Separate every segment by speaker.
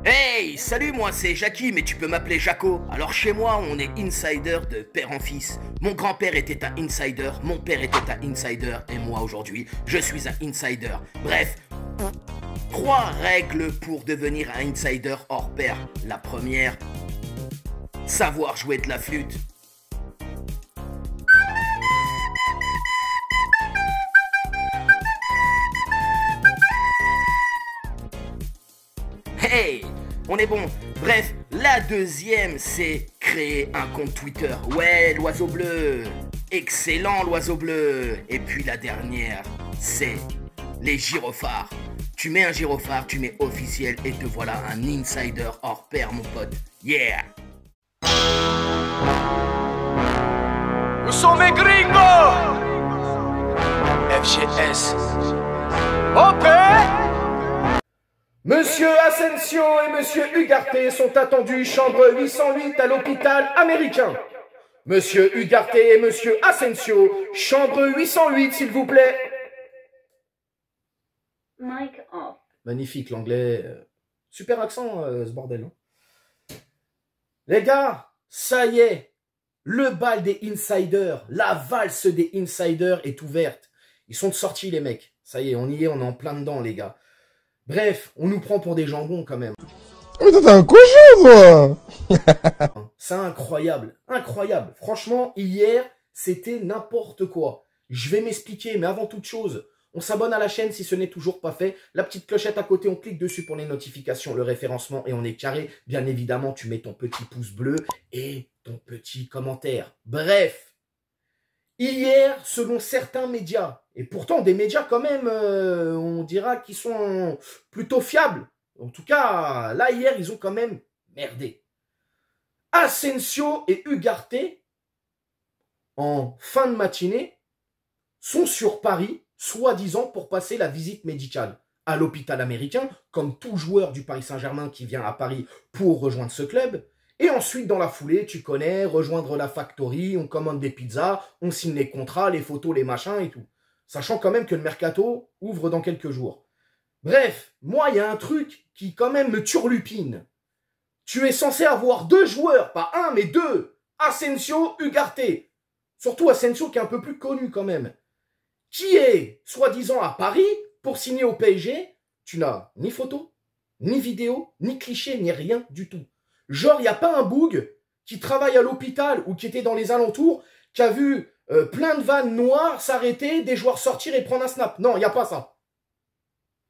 Speaker 1: Hey, salut, moi c'est Jackie, mais tu peux m'appeler Jaco. Alors chez moi, on est insider de père en fils. Mon grand-père était un insider, mon père était un insider, et moi aujourd'hui, je suis un insider. Bref, 3 règles pour devenir un insider hors pair. La première, savoir jouer de la flûte. Hey, on est bon. Bref, la deuxième, c'est créer un compte Twitter. Ouais, l'oiseau bleu. Excellent, l'oiseau bleu. Et puis la dernière, c'est les gyrophares. Tu mets un gyrophare, tu mets officiel et te voilà un insider hors pair, mon pote. Yeah.
Speaker 2: Nous sommes les gringos. FGS. OP.
Speaker 3: Monsieur Asensio et Monsieur Ugarte sont attendus chambre 808 à l'hôpital américain. Monsieur Ugarte et Monsieur Asensio, chambre 808 s'il vous plaît.
Speaker 4: Mic off.
Speaker 3: Magnifique l'anglais. Super accent ce bordel. Hein. Les gars, ça y est. Le bal des insiders, la valse des insiders est ouverte. Ils sont sortis les mecs. Ça y est, on y est, on est en plein dedans les gars. Bref, on nous prend pour des jambons quand même.
Speaker 5: Mais t'es un cochon, toi.
Speaker 3: C'est incroyable, incroyable. Franchement, hier, c'était n'importe quoi. Je vais m'expliquer, mais avant toute chose, on s'abonne à la chaîne si ce n'est toujours pas fait. La petite clochette à côté, on clique dessus pour les notifications, le référencement et on est carré. Bien évidemment, tu mets ton petit pouce bleu et ton petit commentaire. Bref. Hier, selon certains médias, et pourtant des médias quand même, on dira qu'ils sont plutôt fiables. En tout cas, là, hier, ils ont quand même merdé. Asensio et Ugarte, en fin de matinée, sont sur Paris, soi-disant pour passer la visite médicale à l'hôpital américain, comme tout joueur du Paris Saint-Germain qui vient à Paris pour rejoindre ce club. Et ensuite, dans la foulée, tu connais, rejoindre la factory, on commande des pizzas, on signe les contrats, les photos, les machins et tout. Sachant quand même que le mercato ouvre dans quelques jours. Bref, moi, il y a un truc qui quand même me turlupine. Tu es censé avoir 2 joueurs, pas un, mais 2. Asensio, Ugarte. Surtout Asensio qui est un peu plus connu quand même. Qui est, soi-disant, à Paris pour signer au PSG. Tu n'as ni photo, ni vidéo, ni cliché, ni rien du tout. Genre, il n'y a pas un boug qui travaille à l'hôpital ou qui était dans les alentours, qui a vu plein de vannes noires s'arrêter, des joueurs sortir et prendre un snap. Non, il n'y a pas ça.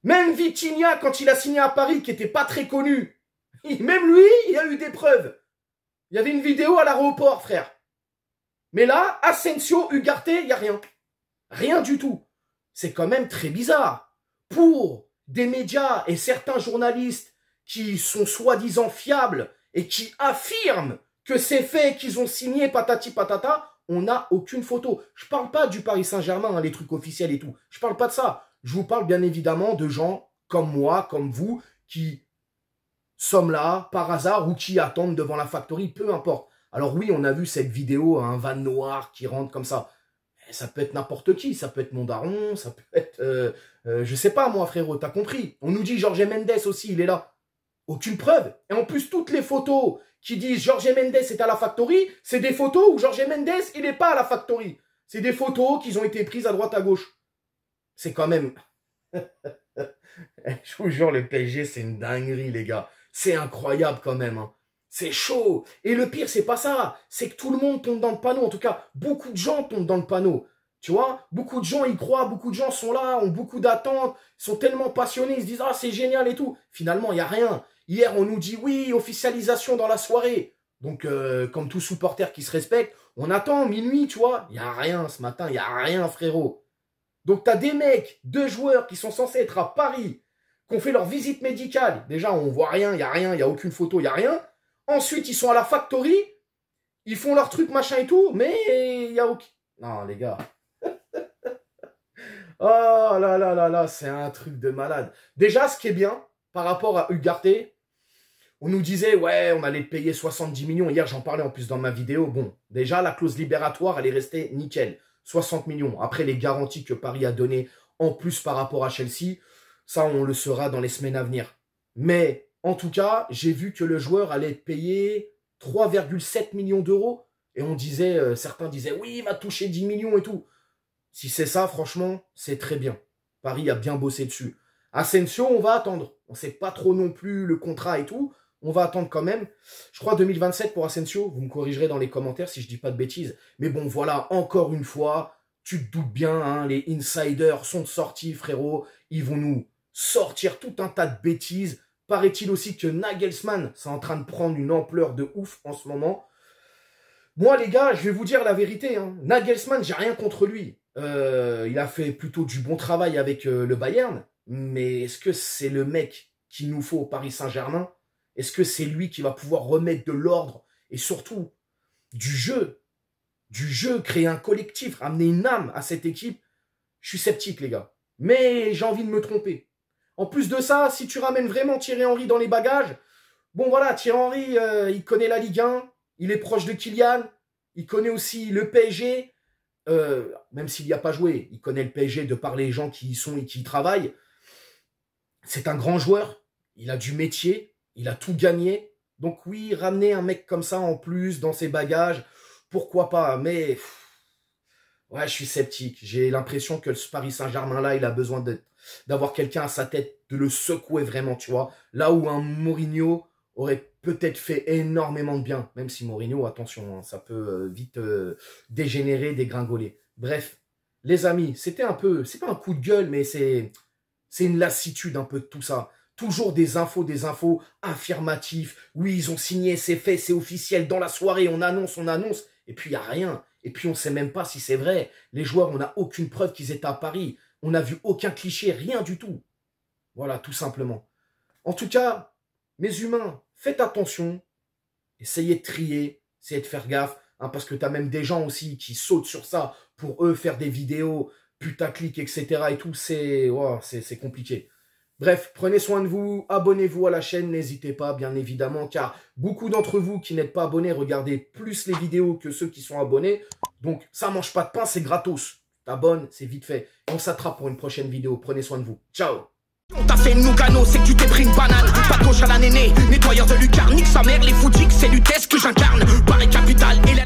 Speaker 3: Même Vitinha, quand il a signé à Paris, qui n'était pas très connu, même lui, il a eu des preuves. Il y avait une vidéo à l'aéroport, frère. Mais là, Asensio, Ugarte, il n'y a rien. Rien du tout. C'est quand même très bizarre. Pour des médias et certains journalistes qui sont soi-disant fiables et qui affirment que c'est fait, qu'ils ont signé patati patata, on n'a aucune photo. Je parle pas du Paris Saint-Germain, hein, les trucs officiels et tout. Je parle pas de ça. Je vous parle bien évidemment de gens comme moi, comme vous, qui sommes là par hasard ou qui attendent devant la factory, peu importe. Alors oui, on a vu cette vidéo, un van noir qui rentre comme ça. Ça peut être n'importe qui, ça peut être mon daron, ça peut être... je sais pas moi frérot, t'as compris. On nous dit Jorge Mendes aussi, il est là. Aucune preuve. Et en plus, toutes les photos qui disent Jorge Mendes est à la factory, c'est des photos où Jorge Mendes, il n'est pas à la factory. C'est des photos qui ont été prises à droite à gauche. C'est quand même... Je vous jure, le PSG, c'est une dinguerie, les gars. C'est incroyable quand même. Hein. C'est chaud. Et le pire, c'est pas ça. C'est que tout le monde tombe dans le panneau. En tout cas, beaucoup de gens tombent dans le panneau. Tu vois, beaucoup de gens y croient, beaucoup de gens sont là, ont beaucoup d'attentes, sont tellement passionnés, ils se disent « Ah, c'est génial et tout ». Finalement, il n'y a rien. Hier, on nous dit « Oui, officialisation dans la soirée ». Donc, comme tout supporter qui se respecte, on attend minuit, tu vois. Il n'y a rien ce matin, il n'y a rien, frérot. Donc, tu as des mecs, 2 joueurs qui sont censés être à Paris, qui ont fait leur visite médicale. Déjà, on voit rien, il n'y a aucune photo, il n'y a rien. Ensuite, ils sont à la factory, ils font leur truc, machin et tout, mais il n'y a aucun... Non, les gars... Oh là là là là, c'est un truc de malade. Déjà, ce qui est bien, par rapport à Ugarte, on nous disait, ouais, on allait payer 70 millions. Hier, j'en parlais en plus dans ma vidéo. Bon, déjà, la clause libératoire, elle est restée nickel. 60 millions. Après, les garanties que Paris a données, en plus par rapport à Chelsea, ça, on le saura dans les semaines à venir. Mais En tout cas, j'ai vu que le joueur allait être payé 3,7 millions d'euros. Et on disait, certains disaient, oui, il va toucher 10 millions et tout. Si c'est ça, franchement, c'est très bien. Paris a bien bossé dessus. Asensio, on va attendre. On ne sait pas trop non plus le contrat et tout. On va attendre quand même. Je crois 2027 pour Asensio. Vous me corrigerez dans les commentaires si je dis pas de bêtises. Mais bon, voilà, encore une fois, tu te doutes bien, hein, les insiders sont sortis, frérot. Ils vont nous sortir tout un tas de bêtises. Paraît-il aussi que Nagelsmann, c'est en train de prendre une ampleur de ouf en ce moment. Moi, les gars, je vais vous dire la vérité. Hein. Nagelsmann, j'ai rien contre lui. Il a fait plutôt du bon travail avec le Bayern. Mais est-ce que c'est le mec qu'il nous faut au Paris Saint-Germain? Est-ce que c'est lui qui va pouvoir remettre de l'ordre et surtout du jeu, créer un collectif, ramener une âme à cette équipe? Je suis sceptique, les gars. Mais j'ai envie de me tromper. En plus de ça, si tu ramènes vraiment Thierry Henry dans les bagages, bon voilà, Thierry Henry, il connaît la Ligue 1, il est proche de Kylian, il connaît aussi le PSG, même s'il n'y a pas joué, il connaît le PSG de par les gens qui y sont et qui y travaillent. C'est un grand joueur, il a du métier, il a tout gagné. Donc oui, ramener un mec comme ça en plus dans ses bagages, pourquoi pas, mais ouais, je suis sceptique. J'ai l'impression que ce Paris Saint-Germain-là, il a besoin d'avoir quelqu'un à sa tête, de le secouer vraiment, tu vois. Là où un Mourinho aurait peut-être fait énormément de bien, même si Mourinho, attention, hein, ça peut vite dégénérer, dégringoler. Bref, les amis, c'était un peu, c'est pas un coup de gueule, mais c'est une lassitude un peu de tout ça. Toujours des infos affirmatifs. Oui, ils ont signé, c'est fait, c'est officiel. Dans la soirée, on annonce. Et puis, il n'y a rien. Et puis, on ne sait même pas si c'est vrai. Les joueurs, on n'a aucune preuve qu'ils étaient à Paris. On n'a vu aucun cliché, rien du tout. Voilà, tout simplement. En tout cas, mes humains, faites attention. Essayez de trier. Essayez de faire gaffe. Hein, parce que tu as même des gens aussi qui sautent sur ça pour eux faire des vidéos putaclic, etc. Et tout, c'est compliqué. Bref, prenez soin de vous, abonnez-vous à la chaîne, n'hésitez pas, bien évidemment, car beaucoup d'entre vous qui n'êtes pas abonnés, regardez plus les vidéos que ceux qui sont abonnés. Donc, ça mange pas de pain, c'est gratos. T'abonnes, c'est vite fait. On s'attrape pour une prochaine vidéo. Prenez soin de vous. Ciao.
Speaker 1: On t'a fait Nougano, c'est que tu t'es pris une banane. Pas de gauche à la néné, nettoyeur de lucarne, nique sa mère, les foutiques, c'est l'UTES que j'incarne. Paris Capital et la...